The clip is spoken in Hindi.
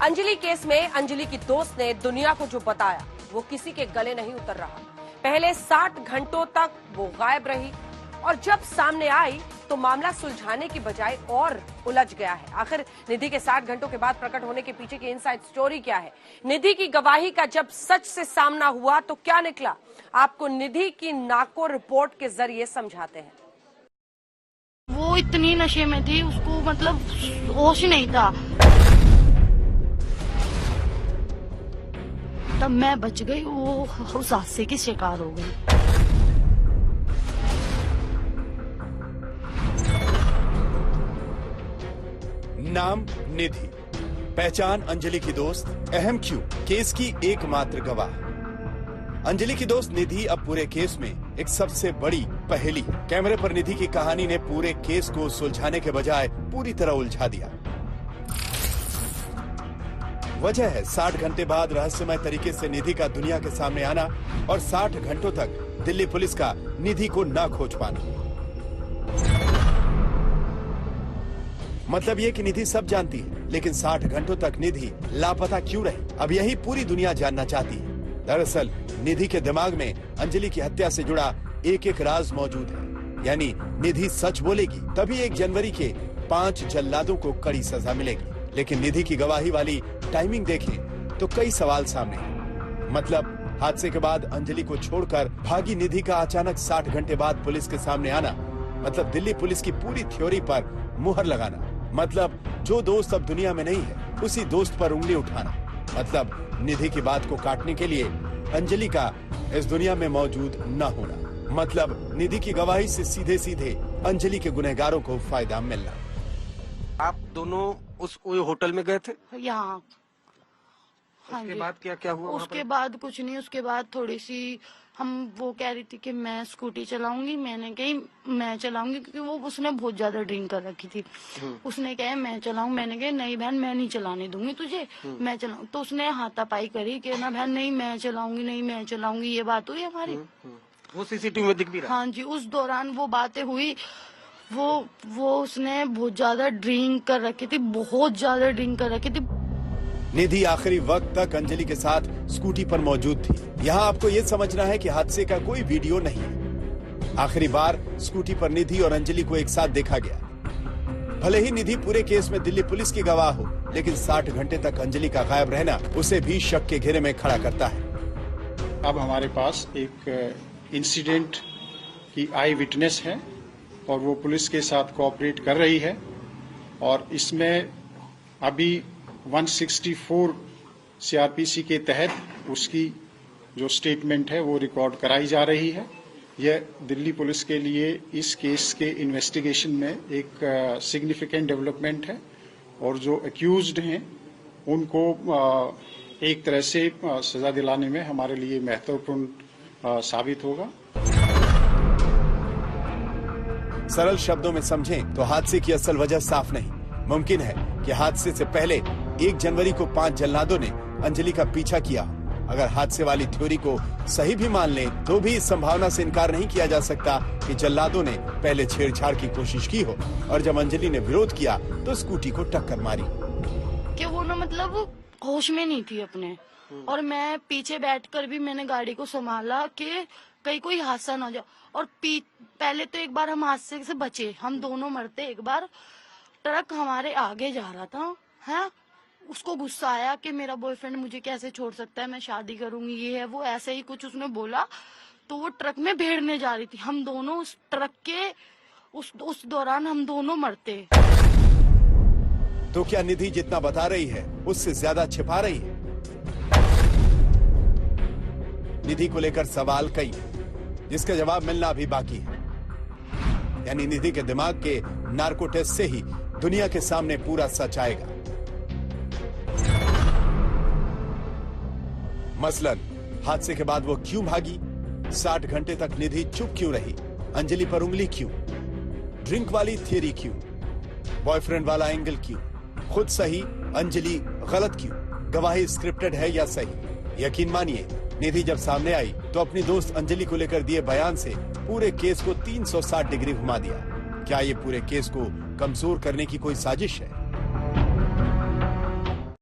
अंजलि केस में अंजलि की दोस्त ने दुनिया को जो बताया वो किसी के गले नहीं उतर रहा। पहले 60 घंटों तक वो गायब रही और जब सामने आई तो मामला सुलझाने की बजाय और उलझ गया है। आखिर निधि के 60 घंटों के बाद प्रकट होने के पीछे की इनसाइड स्टोरी क्या है? निधि की गवाही का जब सच से सामना हुआ तो क्या निकला? आपको निधि की नाको रिपोर्ट के जरिए समझाते हैं। वो इतनी नशे में थी, उसको मतलब होश नहीं था। तब मैं बच गई, वो उस हादसे की शिकार हो गई। नाम निधि, पहचान अंजलि की दोस्त, अहम क्यों, केस की एकमात्र गवाह। अंजलि की दोस्त निधि अब पूरे केस में एक सबसे बड़ी पहेली है। कैमरे पर निधि की कहानी ने पूरे केस को सुलझाने के बजाय पूरी तरह उलझा दिया। वजह है 60 घंटे बाद रहस्यमय तरीके से निधि का दुनिया के सामने आना और 60 घंटों तक दिल्ली पुलिस का निधि को न खोज पाना। मतलब ये कि निधि सब जानती है, लेकिन 60 घंटों तक निधि लापता क्यों रही? अब यही पूरी दुनिया जानना चाहती है। दरअसल निधि के दिमाग में अंजलि की हत्या से जुड़ा एक एक राज मौजूद है। यानी निधि सच बोलेगी तभी 1 जनवरी के 5 जल्लादों को कड़ी सजा मिलेगी। लेकिन निधि की गवाही वाली टाइमिंग देखें तो कई सवाल सामने हैं। मतलब हादसे के बाद अंजलि को छोड़कर भागी निधि का अचानक 60 घंटे बाद पुलिस के सामने आना, मतलब दिल्ली पुलिस की पूरी थ्योरी पर मुहर लगाना, मतलब जो दोस्त अब दुनिया में नहीं है उसी दोस्त पर उंगली उठाना, मतलब निधि की बात को काटने के लिए अंजलि का इस दुनिया में मौजूद न होना, मतलब निधि की गवाही से सीधे सीधे अंजलि के गुनहगारों को फायदा मिलना। आप दोनों उस होटल में गए थे? यहाँ। हाँ उसके जी। बाद क्या हुआ? उसके बाद कुछ नहीं। उसके बाद थोड़ी सी वो कह रही थी कि मैं स्कूटी चलाऊंगी। मैंने कही मैं चलाऊंगी, क्योंकि वो उसने बहुत ज्यादा ड्रिंक कर रखी थी। उसने कहा मैं चलाऊं। मैंने कहा नहीं बहन, मैं नहीं चलाने दूंगी तुझे, मैं चलाऊं। तो उसने हाथापाई करी कि ना बहन नहीं मैं चलाऊंगी, नहीं मैं चलाऊंगी। ये बात हुई हमारी। वो सीसीटीवी में दिख भी रहा। हाँ जी, उस दौरान वो बातें हुई। वो उसने बहुत ज्यादा ड्रिंक कर रखी थी, बहुत ज्यादा ड्रिंक कर रखी थी। निधि आखिरी वक्त तक अंजलि के साथ स्कूटी पर मौजूद थी। यहाँ आपको ये समझना है कि हादसे का कोई वीडियो नहीं है। आखिरी बार स्कूटी पर निधि और अंजलि को एक साथ देखा गया। भले ही निधि पूरे केस में दिल्ली पुलिस की गवाह हो, लेकिन 60 घंटे तक अंजलि का गायब रहना उसे भी शक के घेरे में खड़ा करता है। अब हमारे पास एक इंसिडेंट की आई विटनेस है और वो पुलिस के साथ कोऑपरेट कर रही है, और इसमें अभी 164 सीआरपीसी के तहत उसकी जो स्टेटमेंट है वो रिकॉर्ड कराई जा रही है। यह दिल्ली पुलिस के लिए इस केस के इन्वेस्टिगेशन में एक सिग्निफिकेंट डेवलपमेंट है, और जो अक्यूज्ड हैं उनको एक तरह से सजा दिलाने में हमारे लिए महत्वपूर्ण साबित होगा। सरल शब्दों में समझें तो हादसे की असल वजह साफ नहीं। मुमकिन है कि हादसे से पहले 1 जनवरी को 5 जल्लादों ने अंजलि का पीछा किया। अगर हादसे वाली थ्योरी को सही भी मान लें तो भी इस संभावना से इनकार नहीं किया जा सकता कि जल्लादों ने पहले छेड़छाड़ की कोशिश की हो और जब अंजलि ने विरोध किया तो स्कूटी को टक्कर मारी। कि वो ना मतलब होश में नहीं थी अपने, और मैं पीछे बैठकर भी मैंने गाड़ी को संभाला कि कहीं कोई हादसा ना हो जाए। और पहले तो एक बार हम हादसे से बचे, हम दोनों मरते। एक बार ट्रक हमारे आगे जा रहा था, है, उसको गुस्सा आया कि मेरा बॉयफ्रेंड मुझे कैसे छोड़ सकता है, मैं शादी करूंगी, ये है वो, ऐसे ही कुछ उसने बोला। तो वो ट्रक में भेड़ने जा रही थी, हम दोनों उस ट्रक के उस दौरान हम दोनों मरते। तो क्या निधि जितना बता रही है उससे ज्यादा छिपा रही है? निधि को लेकर सवाल कई, जिसका जवाब मिलना अभी बाकी है। यानी निधि के दिमाग के नार्को टेस्ट से ही दुनिया के सामने पूरा सच आएगा। मसलन हादसे के बाद वो क्यों भागी, 60 घंटे तक निधि चुप क्यों रही, अंजलि पर उंगली क्यों, ड्रिंक वाली थियरी क्यों, बॉयफ्रेंड वाला एंगल क्यों, खुद सही अंजलि गलत क्यों, गवाही स्क्रिप्टेड है या सही। यकीन मानिए निधि जब सामने आई तो अपनी दोस्त अंजलि को लेकर दिए बयान से पूरे केस को 360 डिग्री घुमा दिया। क्या ये पूरे केस को कमजोर करने की कोई साजिश है?